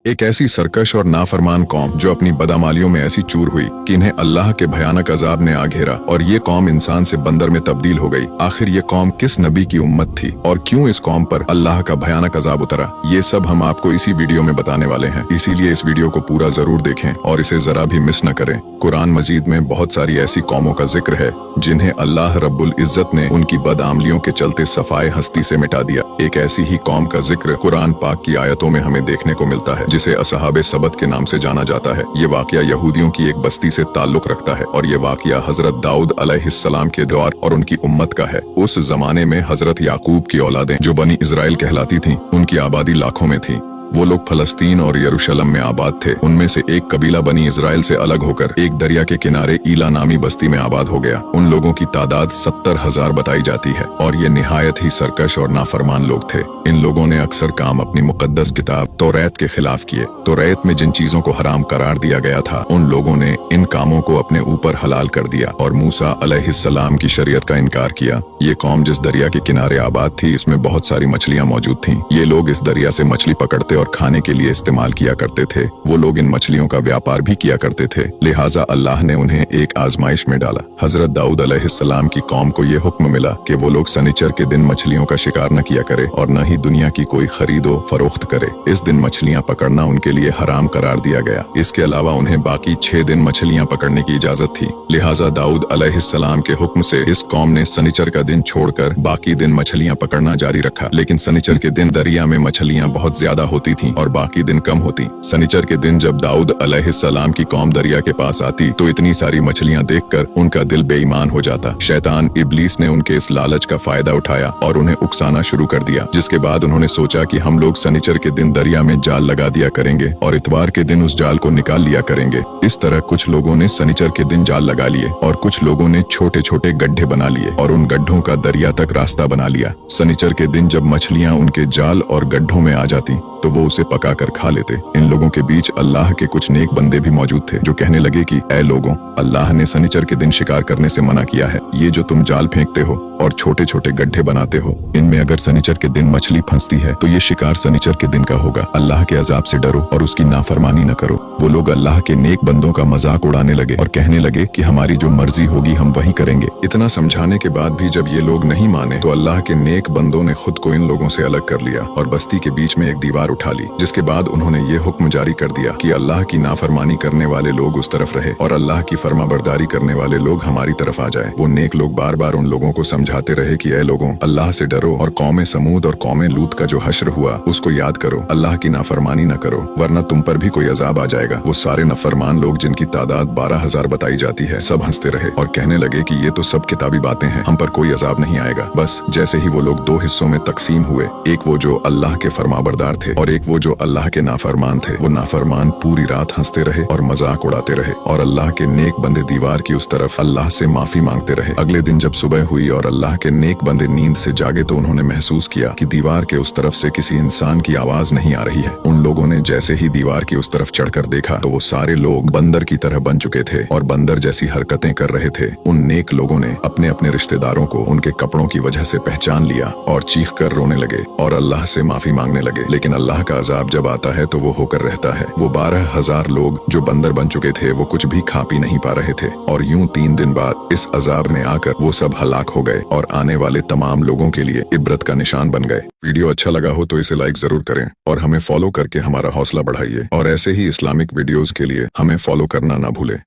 एक ऐसी सरकश और नाफरमान कौम जो अपनी बदामालियों में ऐसी चूर हुई कि इन्हें अल्लाह के भयानक अजाब ने आ घेरा और ये कौम इंसान से बंदर में तब्दील हो गई। आखिर ये कौम किस नबी की उम्मत थी और क्यों इस कौम पर अल्लाह का भयानक अजाब उतरा, ये सब हम आपको इसी वीडियो में बताने वाले हैं। इसीलिए इस वीडियो को पूरा जरूर देखें और इसे जरा भी मिस न करें। कुरान मजीद में बहुत सारी ऐसी कौमों का जिक्र है जिन्हें अल्लाह रब्बुल इज्जत ने उनकी बदआमलियों के चलते सफाए हस्ती से मिटा दिया। एक ऐसी ही कौम का जिक्र कुरान पाक की आयतों में हमें देखने को मिलता है जिसे असहाबे सबत के नाम से जाना जाता है। ये वाकया यहूदियों की एक बस्ती से ताल्लुक रखता है और ये वाकया हजरत दाऊद अलैहिस्सलाम के दौर और उनकी उम्मत का है। उस जमाने में हजरत याकूब की औलादें जो बनी इजराइल कहलाती थीं, उनकी आबादी लाखों में थी। वो लोग फलस्तीन और यरूशलेम में आबाद थे। उनमें से एक कबीला बनी इजराइल से अलग होकर एक दरिया के किनारे ईला नामी बस्ती में आबाद हो गया। उन लोगों की तादाद 70,000 बताई जाती है और ये निहायत ही सरकश और नाफरमान लोग थे। इन लोगों ने अक्सर काम अपनी मुकद्दस किताब तौरात के खिलाफ किए। तौरात में जिन चीजों को हराम करार दिया गया था, उन लोगों ने इन कामों को अपने ऊपर हलाल कर दिया और मूसा अलैहिस्सलाम की शरीयत का इनकार किया। ये कौम जिस दरिया के किनारे आबाद थी, इसमें बहुत सारी मछलियां मौजूद थीं। ये लोग इस दरिया से मछली पकड़ते और खाने के लिए इस्तेमाल किया करते थे। वो लोग इन मछलियों का व्यापार भी किया करते थे। लिहाजा अल्लाह ने उन्हें एक आजमाइश में डाला। हजरत दाऊद अलैहिस्सलाम की कौम को ये हुक्म मिला कि वो लोग सनीचर के दिन मछलियों का शिकार न किया करे और न ही दुनिया की कोई खरीदो फरोख्त करे। इस दिन मछलियां पकड़ना उनके लिए हराम करार दिया गया। इसके अलावा उन्हें बाकी 6 दिन मछलियां पकड़ने की इजाजत थी। लिहाजा दाऊद अलैहिस्सलाम के हुक्म से इस कौम ने सनीचर का दिन छोड़कर बाकी दिन मछलियां पकड़ना जारी रखा। लेकिन सनीचर के दिन दरिया में मछलियां बहुत ज्यादा होती थीं और बाकी दिन कम होती। सनीचर के दिन जब दाऊद अलैहिस्सलाम की कौम दरिया के पास आती तो इतनी सारी मछलियां देखकर उनका दिल बेईमान हो जाता। शैतान इब्लीस ने उनके इस लालच का फायदा उठाया और उन्हें उकसाना शुरू कर दिया। जिसके बाद उन्होंने सोचा कि हम लोग सनीचर के दिन दरिया में जाल लगा दिया करेंगे और इतवार के दिन उस जाल को निकाल लिया करेंगे। इस तरह कुछ लोगों ने सनीचर के दिन जाल लगा लिए और कुछ लोगों ने छोटे छोटे गड्ढे बना लिए और उन गड्ढों का दरिया तक रास्ता बना लिया। सनीचर के दिन जब मछलियां उनके जाल और गड्ढों में आ जाती तो वो उसे पका कर खा लेते। इन लोगों के बीच अल्लाह के कुछ नेक बंदे भी मौजूद थे जो कहने लगे कि ऐ लोगों, अल्लाह ने सनीचर के दिन शिकार करने से मना किया है। ये जो तुम जाल फेंकते हो और छोटे छोटे गड्ढे बनाते हो, इनमें अगर सनीचर के दिन मछली फंसती है तो ये शिकार सनीचर के दिन का होगा। अल्लाह के अजाब से डरो और उसकी नाफरमानी न करो। वो लोग अल्लाह के नेक बंदों का मजाक उड़ाने लगे और कहने लगे कि हमारी जो मर्जी होगी हम वही करेंगे। इतना समझाने के बाद भी जब ये लोग नहीं माने तो अल्लाह के नेक बंदों ने खुद को इन लोगों से अलग कर लिया और बस्ती के बीच में एक दीवार उठा ली। जिसके बाद उन्होंने ये हुक्म जारी कर दिया कि अल्लाह की नाफरमानी करने वाले लोग उस तरफ रहे और अल्लाह की फर्माबरदारी करने वाले लोग हमारी तरफ आ जाए। वो नेक लोग बार बार उन लोगों को समझाते रहे कि ऐ लोगों, अल्लाह से डरो और कौमे समूद और कौमे लूत का जो हश्र हुआ उसको याद करो। अल्लाह की नाफरमानी न करो वरना तुम पर भी कोई अजाब आ जाएगा। वो सारे नफरमान लोग जिनकी तादाद 12,000 बताई जाती है, सब हंसते रहे और कहने लगे कि ये तो सब किताबी बातें हैं, हम पर कोई अजाब नहीं आएगा। बस जैसे ही वो लोग 2 हिस्सों में तकसीम हुए, एक वो जो अल्लाह के फरमाबरदार थे और एक वो जो अल्लाह के नाफरमान थे, वो नाफरमान पूरी रात हंसते रहे और मजाक उड़ाते रहे और अल्लाह के नेक बंदे दीवार की उस तरफ अल्लाह से माफी मांगते रहे। अगले दिन जब सुबह हुई और अल्लाह के नेक बंदे नींद से जागे तो उन्होंने महसूस किया कि दीवार के उस तरफ से किसी इंसान की आवाज नहीं आ रही है। उन लोगों ने जैसे ही दीवार की उस तरफ चढ़कर देखा तो वो सारे लोग बंदर की तरह बन चुके थे और बंदर जैसी हरकतें कर रहे थे। उन नेक लोगों ने अपने अपने रिश्तेदारों को उनके कपड़ों की वजह से पहचान लिया और चीख कर रोने लगे और अल्लाह से माफी मांगने लगे। लेकिन अल्लाह का अजाब जब आता है तो वो होकर रहता है। वो 12,000 लोग जो बंदर बन चुके थे वो कुछ भी खा पी नहीं पा रहे थे और यूं 3 दिन बाद इस अजाब में आकर वो सब हलाक हो गए और आने वाले तमाम लोगों के लिए इबरत का निशान बन गए। वीडियो अच्छा लगा हो तो इसे लाइक जरूर करें और हमें फॉलो करके हमारा हौसला बढ़ाइए और ऐसे ही इस्लामिक वीडियोस के लिए हमें फॉलो करना ना भूलें।